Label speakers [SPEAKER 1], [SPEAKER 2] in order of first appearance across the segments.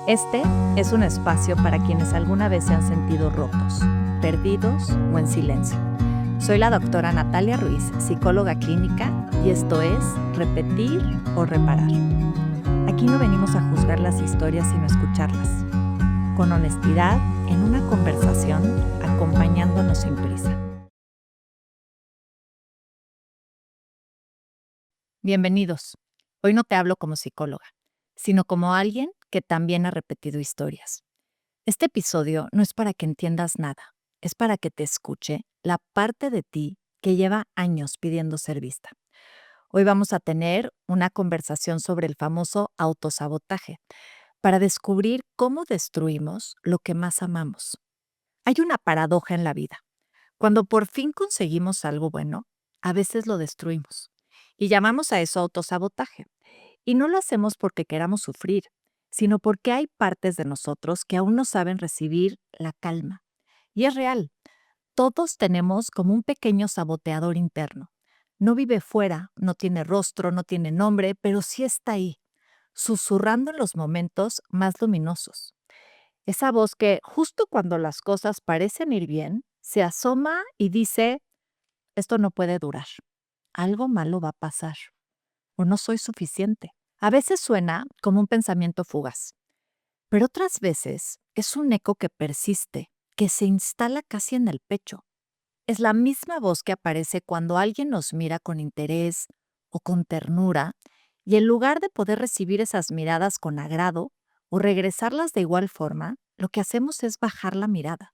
[SPEAKER 1] Este es un espacio para quienes alguna vez se han sentido rotos, perdidos o en silencio. Soy la doctora Natalia Ruiz, psicóloga clínica, y esto es Repetir o Reparar. Aquí no venimos a juzgar las historias sino a escucharlas. Con honestidad, en una conversación, acompañándonos sin prisa. Bienvenidos. Hoy no te hablo como psicóloga, sino como alguien que también ha repetido historias. Este episodio no es para que entiendas nada, es para que te escuche la parte de ti que lleva años pidiendo ser vista. Hoy vamos a tener una conversación sobre el famoso autosabotaje, para descubrir cómo destruimos lo que más amamos. Hay una paradoja en la vida. Cuando por fin conseguimos algo bueno, a veces lo destruimos. Y llamamos a eso autosabotaje. Y no lo hacemos porque queramos sufrir, sino porque hay partes de nosotros que aún no saben recibir la calma. Y es real. Todos tenemos como un pequeño saboteador interno. No vive fuera, no tiene rostro, no tiene nombre, pero sí está ahí, susurrando en los momentos más luminosos. Esa voz que justo cuando las cosas parecen ir bien, se asoma y dice, esto no puede durar, algo malo va a pasar, o no soy suficiente. A veces suena como un pensamiento fugaz, pero otras veces es un eco que persiste, que se instala casi en el pecho. Es la misma voz que aparece cuando alguien nos mira con interés o con ternura, y en lugar de poder recibir esas miradas con agrado o regresarlas de igual forma, lo que hacemos es bajar la mirada.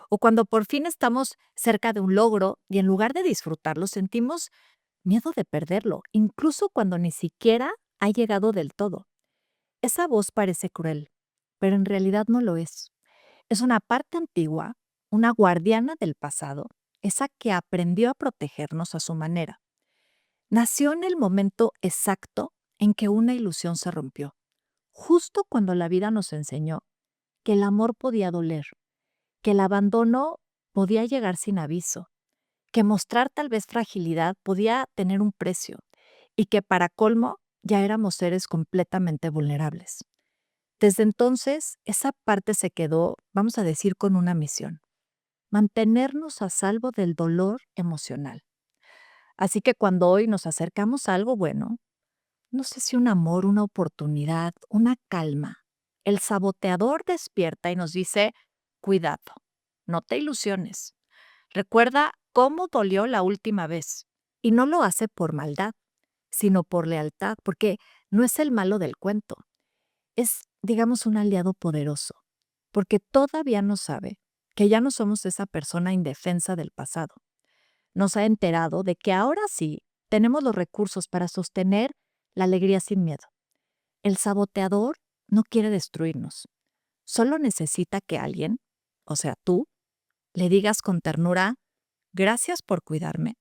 [SPEAKER 1] O cuando por fin estamos cerca de un logro y en lugar de disfrutarlo sentimos miedo de perderlo, incluso cuando ni siquiera ha llegado del todo. Esa voz parece cruel, pero en realidad no lo es. Es una parte antigua, una guardiana del pasado, esa que aprendió a protegernos a su manera. Nació en el momento exacto en que una ilusión se rompió, justo cuando la vida nos enseñó que el amor podía doler, que el abandono podía llegar sin aviso, que mostrar tal vez fragilidad podía tener un precio y que para colmo ya éramos seres completamente vulnerables. Desde entonces, esa parte se quedó, vamos a decir, con una misión: mantenernos a salvo del dolor emocional. Así que cuando hoy nos acercamos a algo bueno, no sé si un amor, una oportunidad, una calma, el saboteador despierta y nos dice, cuidado, no te ilusiones. Recuerda cómo dolió la última vez. Y no lo hace por maldad, sino por lealtad, porque no es el malo del cuento. Es, digamos, un aliado poderoso, porque todavía no sabe que ya no somos esa persona indefensa del pasado. Nos ha enterado de que ahora sí tenemos los recursos para sostener la alegría sin miedo. El saboteador no quiere destruirnos, solo necesita que alguien, o sea, tú, le digas con ternura, gracias por cuidarme,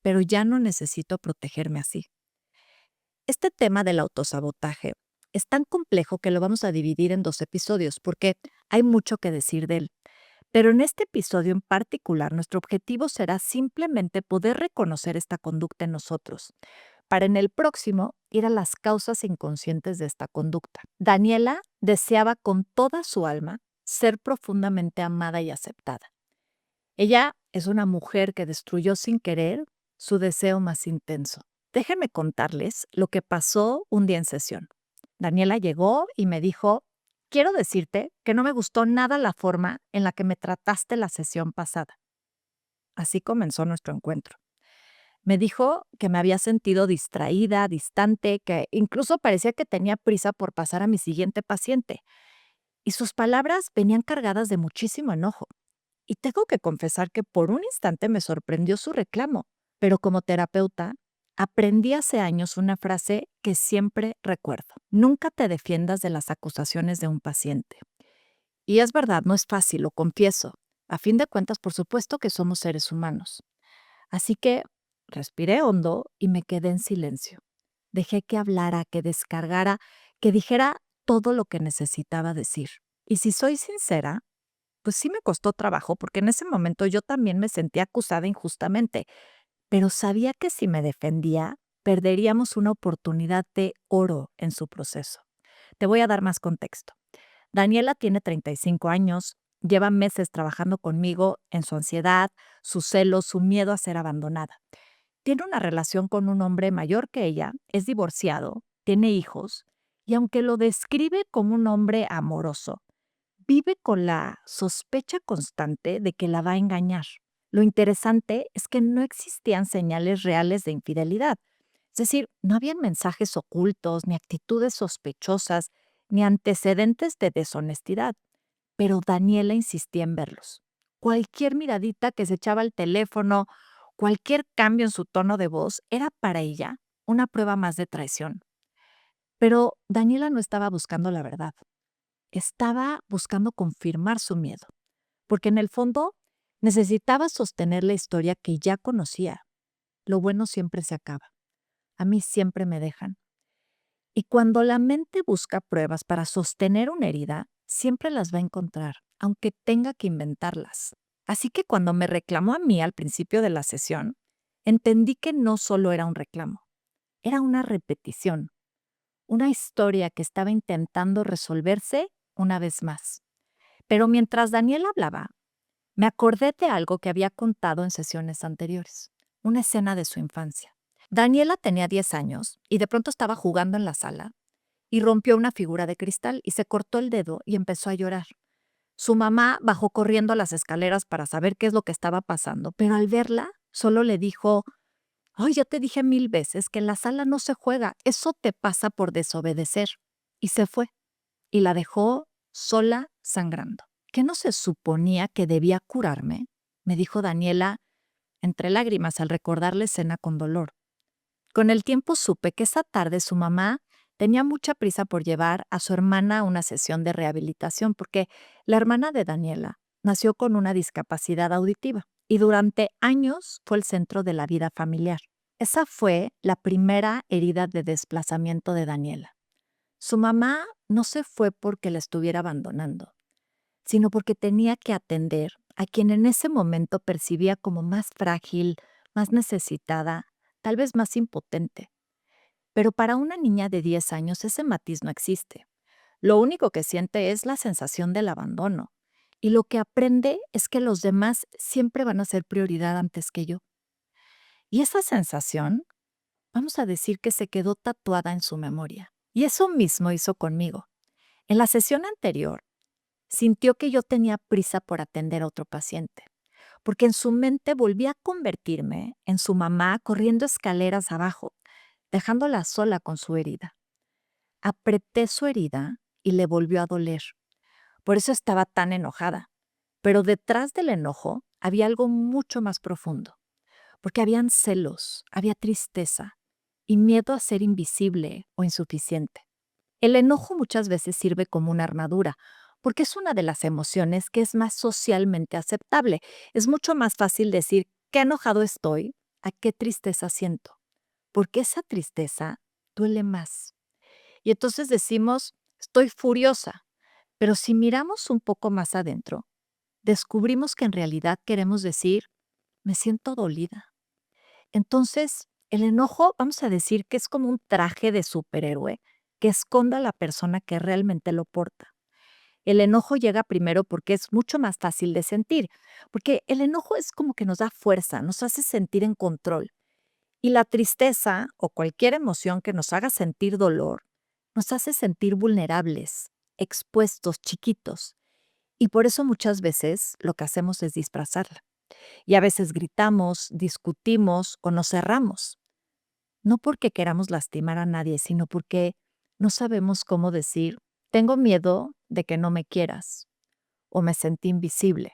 [SPEAKER 1] pero ya no necesito protegerme así. Este tema del autosabotaje es tan complejo que lo vamos a dividir en 2 episodios porque hay mucho que decir de él. Pero en este episodio en particular, nuestro objetivo será simplemente poder reconocer esta conducta en nosotros, para en el próximo ir a las causas inconscientes de esta conducta. Daniela deseaba con toda su alma ser profundamente amada y aceptada. Ella es una mujer que destruyó sin querer su deseo más intenso. Déjenme contarles lo que pasó un día en sesión. Daniela llegó y me dijo, quiero decirte que no me gustó nada la forma en la que me trataste la sesión pasada. Así comenzó nuestro encuentro. Me dijo que me había sentido distraída, distante, que incluso parecía que tenía prisa por pasar a mi siguiente paciente. Y sus palabras venían cargadas de muchísimo enojo. Y tengo que confesar que por un instante me sorprendió su reclamo, pero como terapeuta, aprendí hace años una frase que siempre recuerdo. Nunca te defiendas de las acusaciones de un paciente. Y es verdad, no es fácil, lo confieso. A fin de cuentas, por supuesto que somos seres humanos. Así que respiré hondo y me quedé en silencio. Dejé que hablara, que descargara, que dijera todo lo que necesitaba decir. Y si soy sincera, pues sí me costó trabajo porque en ese momento yo también me sentía acusada injustamente, pero sabía que si me defendía, perderíamos una oportunidad de oro en su proceso. Te voy a dar más contexto. Daniela tiene 35 años, lleva meses trabajando conmigo en su ansiedad, sus celos, su miedo a ser abandonada. Tiene una relación con un hombre mayor que ella, es divorciado, tiene hijos, y aunque lo describe como un hombre amoroso, vive con la sospecha constante de que la va a engañar. Lo interesante es que no existían señales reales de infidelidad. Es decir, no habían mensajes ocultos, ni actitudes sospechosas, ni antecedentes de deshonestidad. Pero Daniela insistía en verlos. Cualquier miradita que se echaba al teléfono, cualquier cambio en su tono de voz, era para ella una prueba más de traición. Pero Daniela no estaba buscando la verdad, estaba buscando confirmar su miedo, porque en el fondo necesitaba sostener la historia que ya conocía. Lo bueno siempre se acaba. A mí siempre me dejan. Y cuando la mente busca pruebas para sostener una herida, siempre las va a encontrar, aunque tenga que inventarlas. Así que cuando me reclamó a mí al principio de la sesión, entendí que no solo era un reclamo, era una repetición, una historia que estaba intentando resolverse una vez más. Pero mientras Daniel hablaba, me acordé de algo que había contado en sesiones anteriores, una escena de su infancia. Daniela tenía 10 años y de pronto estaba jugando en la sala y rompió una figura de cristal y se cortó el dedo y empezó a llorar. Su mamá bajó corriendo a las escaleras para saber qué es lo que estaba pasando, pero al verla solo le dijo: "Ay, ya te dije 1000 veces que en la sala no se juega, eso te pasa por desobedecer". Y se fue y la dejó sola sangrando. ¿Qué no se suponía que debía curarme?, me dijo Daniela entre lágrimas al recordar la escena con dolor. Con el tiempo supe que esa tarde su mamá tenía mucha prisa por llevar a su hermana a una sesión de rehabilitación porque la hermana de Daniela nació con una discapacidad auditiva y durante años fue el centro de la vida familiar. Esa fue la primera herida de desplazamiento de Daniela. Su mamá no se fue porque la estuviera abandonando, sino porque tenía que atender a quien en ese momento percibía como más frágil, más necesitada, tal vez más impotente. Pero para una niña de 10 años ese matiz no existe. Lo único que siente es la sensación del abandono. Y lo que aprende es que los demás siempre van a ser prioridad antes que yo. Y esa sensación, vamos a decir que se quedó tatuada en su memoria. Y eso mismo hizo conmigo. En la sesión anterior, sintió que yo tenía prisa por atender a otro paciente, porque en su mente volví a convertirme en su mamá corriendo escaleras abajo, dejándola sola con su herida. Apreté su herida y le volvió a doler. Por eso estaba tan enojada. Pero detrás del enojo había algo mucho más profundo, porque habían celos, había tristeza y miedo a ser invisible o insuficiente. El enojo muchas veces sirve como una armadura, porque es una de las emociones que es más socialmente aceptable. Es mucho más fácil decir qué enojado estoy a qué tristeza siento, porque esa tristeza duele más. Y entonces decimos, estoy furiosa, pero si miramos un poco más adentro, descubrimos que en realidad queremos decir, me siento dolida. Entonces, el enojo, vamos a decir que es como un traje de superhéroe que esconda a la persona que realmente lo porta. El enojo llega primero porque es mucho más fácil de sentir, porque el enojo es como que nos da fuerza, nos hace sentir en control. Y la tristeza o cualquier emoción que nos haga sentir dolor, nos hace sentir vulnerables, expuestos, chiquitos. Y por eso muchas veces lo que hacemos es disfrazarla. Y a veces gritamos, discutimos o nos cerramos. No porque queramos lastimar a nadie, sino porque no sabemos cómo decir, tengo miedo de que no me quieras, o me sentí invisible,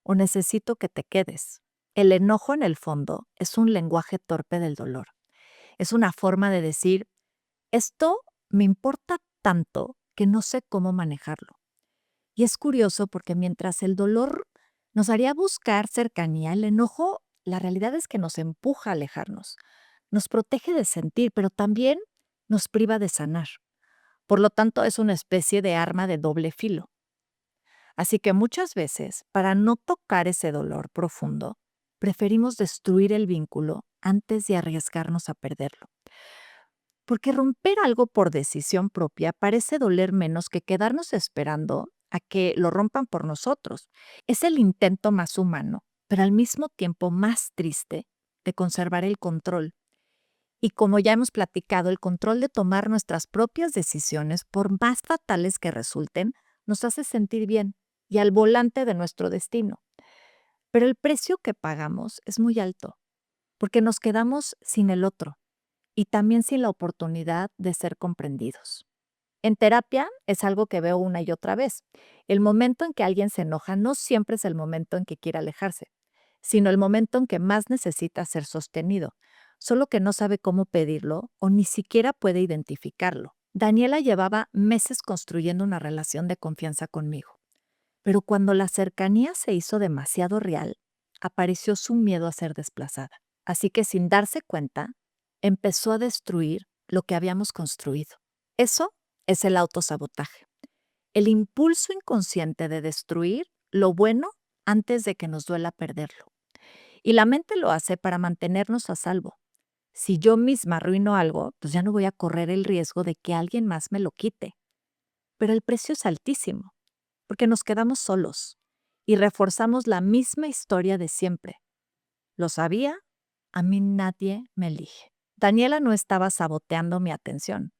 [SPEAKER 1] o necesito que te quedes. El enojo en el fondo es un lenguaje torpe del dolor. Es una forma de decir, esto me importa tanto que no sé cómo manejarlo. Y es curioso porque mientras el dolor nos haría buscar cercanía, el enojo, la realidad es que nos empuja a alejarnos. Nos protege de sentir, pero también nos priva de sanar. Por lo tanto, es una especie de arma de doble filo. Así que muchas veces, para no tocar ese dolor profundo, preferimos destruir el vínculo antes de arriesgarnos a perderlo. Porque romper algo por decisión propia parece doler menos que quedarnos esperando a que lo rompan por nosotros. Es el intento más humano, pero al mismo tiempo más triste de conservar el control. Y como ya hemos platicado, el control de tomar nuestras propias decisiones, por más fatales que resulten, nos hace sentir bien y al volante de nuestro destino. Pero el precio que pagamos es muy alto, porque nos quedamos sin el otro y también sin la oportunidad de ser comprendidos. En terapia es algo que veo una y otra vez. El momento en que alguien se enoja no siempre es el momento en que quiere alejarse, sino el momento en que más necesita ser sostenido, solo que no sabe cómo pedirlo o ni siquiera puede identificarlo. Daniela llevaba meses construyendo una relación de confianza conmigo, pero cuando la cercanía se hizo demasiado real, apareció su miedo a ser desplazada. Así que sin darse cuenta, empezó a destruir lo que habíamos construido. Eso es el autosabotaje, el impulso inconsciente de destruir lo bueno antes de que nos duela perderlo. Y la mente lo hace para mantenernos a salvo. Si yo misma arruino algo, pues ya no voy a correr el riesgo de que alguien más me lo quite. Pero el precio es altísimo, porque nos quedamos solos y reforzamos la misma historia de siempre. Lo sabía, a mí nadie me elige. Daniela no estaba saboteando mi atención,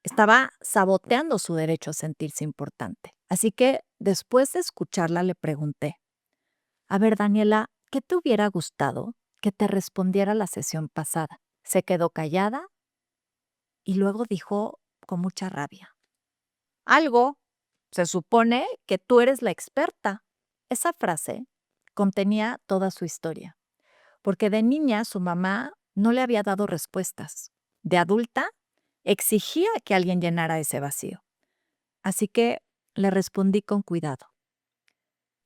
[SPEAKER 1] estaba saboteando su derecho a sentirse importante. Así que después de escucharla le pregunté, a ver Daniela, ¿qué te hubiera gustado que te respondiera la sesión pasada? Se quedó callada y luego dijo con mucha rabia, algo, se supone que tú eres la experta. Esa frase contenía toda su historia, porque de niña su mamá no le había dado respuestas. De adulta, exigía que alguien llenara ese vacío. Así que le respondí con cuidado.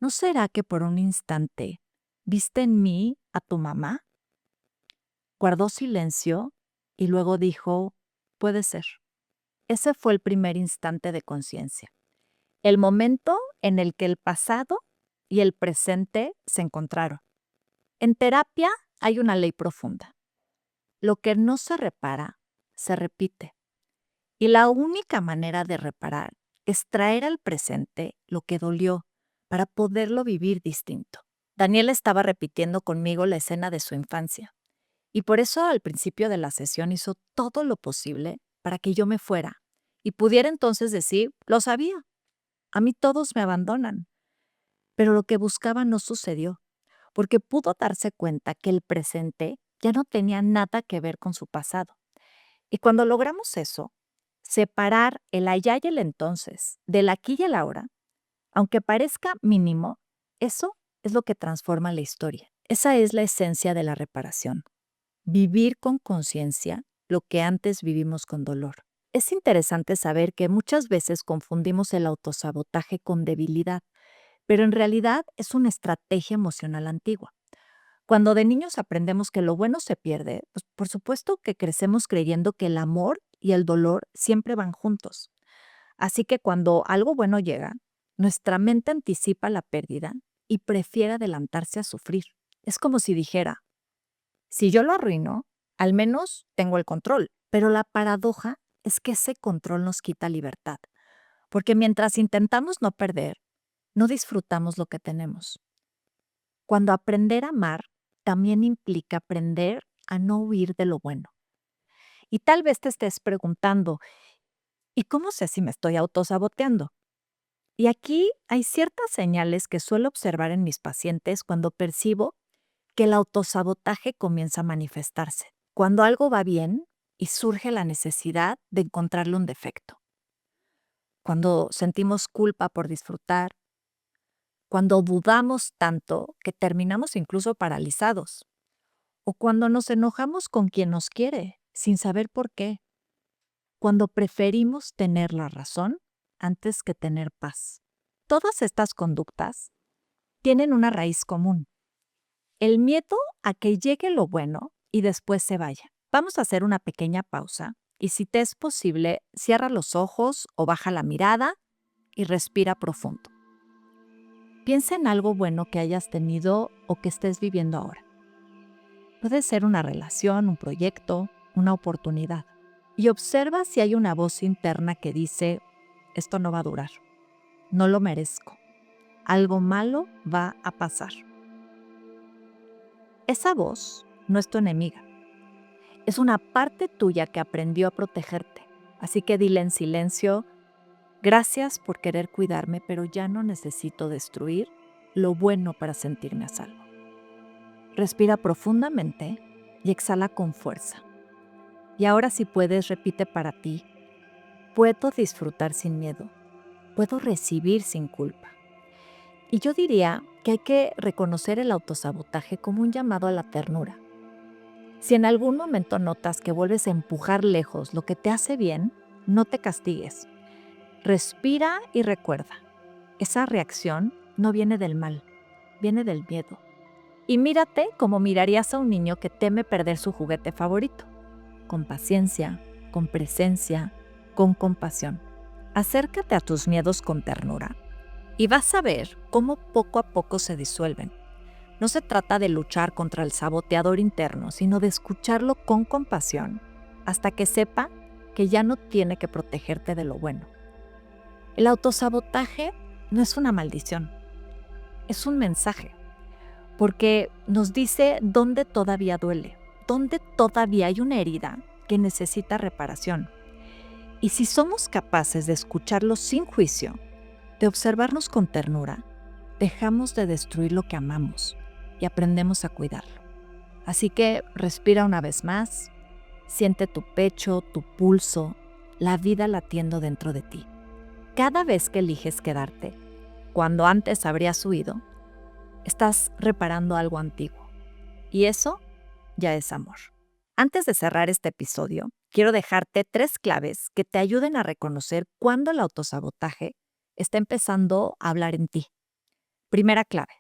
[SPEAKER 1] ¿No será que por un instante viste en mí a tu mamá? Guardó silencio y luego dijo, puede ser. Ese fue el primer instante de conciencia. El momento en el que el pasado y el presente se encontraron. En terapia hay una ley profunda. Lo que no se repara, se repite. Y la única manera de reparar es traer al presente lo que dolió para poderlo vivir distinto. Daniela estaba repitiendo conmigo la escena de su infancia y por eso al principio de la sesión hizo todo lo posible para que yo me fuera y pudiera entonces decir, lo sabía, a mí todos me abandonan. Pero lo que buscaba no sucedió, porque pudo darse cuenta que el presente ya no tenía nada que ver con su pasado. Y cuando logramos eso, separar el allá y el entonces del aquí y el ahora, aunque parezca mínimo, eso es lo que transforma la historia. Esa es la esencia de la reparación. Vivir con conciencia lo que antes vivimos con dolor. Es interesante saber que muchas veces confundimos el autosabotaje con debilidad, pero en realidad es una estrategia emocional antigua. Cuando de niños aprendemos que lo bueno se pierde, pues por supuesto que crecemos creyendo que el amor y el dolor siempre van juntos. Así que cuando algo bueno llega, nuestra mente anticipa la pérdida y prefiere adelantarse a sufrir. Es como si dijera, si yo lo arruino, al menos tengo el control. Pero la paradoja es que ese control nos quita libertad, porque mientras intentamos no perder, no disfrutamos lo que tenemos. Cuando aprender a amar también implica aprender a no huir de lo bueno. Y tal vez te estés preguntando, ¿y cómo sé si me estoy autosaboteando? Y aquí hay ciertas señales que suelo observar en mis pacientes cuando percibo que el autosabotaje comienza a manifestarse. Cuando algo va bien y surge la necesidad de encontrarle un defecto. Cuando sentimos culpa por disfrutar. Cuando dudamos tanto que terminamos incluso paralizados. O cuando nos enojamos con quien nos quiere, sin saber por qué. Cuando preferimos tener la razón antes que tener paz. Todas estas conductas tienen una raíz común. El miedo a que llegue lo bueno y después se vaya. Vamos a hacer una pequeña pausa y si te es posible, cierra los ojos o baja la mirada y respira profundo. Piensa en algo bueno que hayas tenido o que estés viviendo ahora. Puede ser una relación, un proyecto, una oportunidad. y observa si hay una voz interna que dice, esto no va a durar, no lo merezco, algo malo va a pasar. Esa voz no es tu enemiga, es una parte tuya que aprendió a protegerte. Así que dile en silencio, gracias por querer cuidarme, pero ya no necesito destruir lo bueno para sentirme a salvo. Respira profundamente y exhala con fuerza. Y ahora si puedes, repite para ti, puedo disfrutar sin miedo, puedo recibir sin culpa. Y yo diría que hay que reconocer el autosabotaje como un llamado a la ternura. Si en algún momento notas que vuelves a empujar lejos lo que te hace bien, no te castigues. Respira y recuerda, esa reacción no viene del mal, viene del miedo. Y mírate como mirarías a un niño que teme perder su juguete favorito, con paciencia, con presencia, con compasión. Acércate a tus miedos con ternura y vas a ver cómo poco a poco se disuelven. No se trata de luchar contra el saboteador interno, sino de escucharlo con compasión hasta que sepa que ya no tiene que protegerte de lo bueno. El autosabotaje no es una maldición, es un mensaje, porque nos dice dónde todavía duele, dónde todavía hay una herida que necesita reparación. Y si somos capaces de escucharlo sin juicio, de observarnos con ternura, dejamos de destruir lo que amamos y aprendemos a cuidarlo. Así que respira una vez más, siente tu pecho, tu pulso, la vida latiendo dentro de ti. Cada vez que eliges quedarte, cuando antes habrías huido, estás reparando algo antiguo. Y eso ya es amor. Antes de cerrar este episodio, quiero dejarte 3 claves que te ayuden a reconocer cuándo el autosabotaje está empezando a hablar en ti. Primera clave.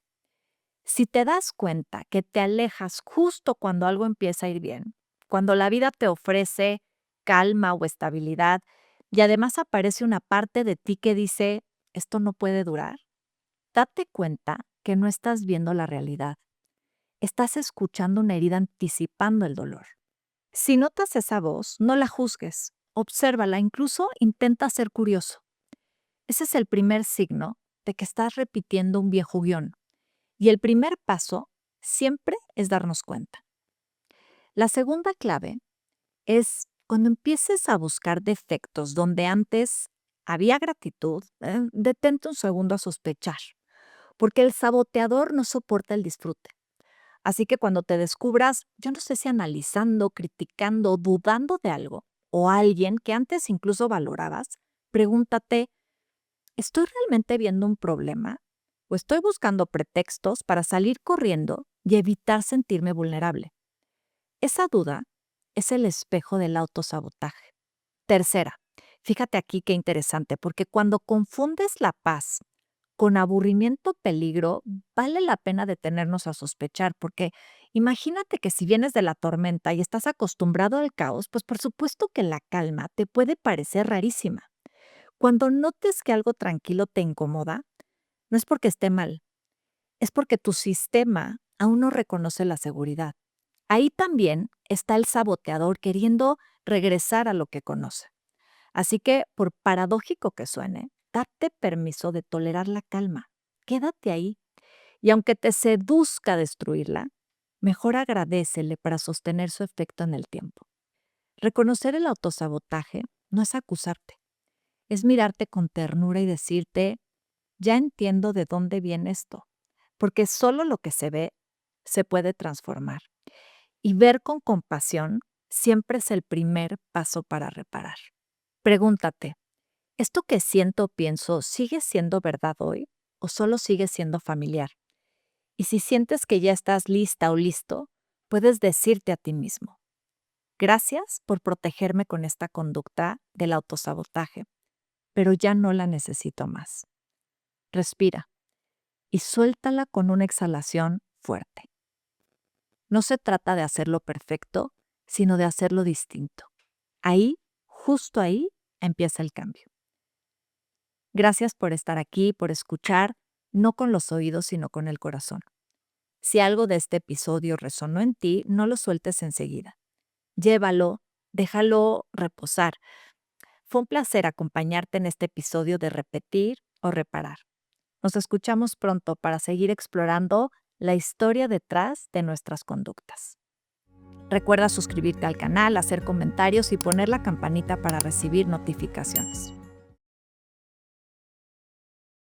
[SPEAKER 1] Si te das cuenta que te alejas justo cuando algo empieza a ir bien, cuando la vida te ofrece calma o estabilidad y además aparece una parte de ti que dice, esto no puede durar, date cuenta que no estás viendo la realidad. Estás escuchando una herida anticipando el dolor. Si notas esa voz, no la juzgues, obsérvala, incluso intenta ser curioso. Ese es el primer signo de que estás repitiendo un viejo guión. Y el primer paso siempre es darnos cuenta. La segunda clave es cuando empieces a buscar defectos donde antes había gratitud, detente un segundo a sospechar, porque el saboteador no soporta el disfrute. Así que cuando te descubras, yo no sé si analizando, criticando, dudando de algo o alguien que antes incluso valorabas, pregúntate, ¿estoy realmente viendo un problema? ¿O estoy buscando pretextos para salir corriendo y evitar sentirme vulnerable? Esa duda es el espejo del autosabotaje. Tercera, fíjate aquí qué interesante, porque cuando confundes la paz con aburrimiento, peligro, vale la pena detenernos a sospechar, porque imagínate que si vienes de la tormenta y estás acostumbrado al caos, pues por supuesto que la calma te puede parecer rarísima. Cuando notes que algo tranquilo te incomoda, no es porque esté mal, es porque tu sistema aún no reconoce la seguridad. Ahí también está el saboteador queriendo regresar a lo que conoce. Así que, por paradójico que suene, date permiso de tolerar la calma. Quédate ahí. Y aunque te seduzca destruirla, mejor agradécele para sostener su efecto en el tiempo. Reconocer el autosabotaje no es acusarte, es mirarte con ternura y decirte, ya entiendo de dónde viene esto, porque solo lo que se ve se puede transformar. Y ver con compasión siempre es el primer paso para reparar. Pregúntate, ¿esto que siento o pienso sigue siendo verdad hoy o solo sigue siendo familiar? Y si sientes que ya estás lista o listo, puedes decirte a ti mismo, gracias por protegerme con esta conducta del autosabotaje, pero ya no la necesito más. Respira y suéltala con una exhalación fuerte. No se trata de hacerlo perfecto, sino de hacerlo distinto. Ahí, justo ahí, empieza el cambio. Gracias por estar aquí, por escuchar, no con los oídos, sino con el corazón. Si algo de este episodio resonó en ti, no lo sueltes enseguida. Llévalo, Déjalo reposar. Fue un placer acompañarte en este episodio de Repetir o Reparar. Nos escuchamos pronto para seguir explorando la historia detrás de nuestras conductas. Recuerda suscribirte al canal, hacer comentarios y poner la campanita para recibir notificaciones.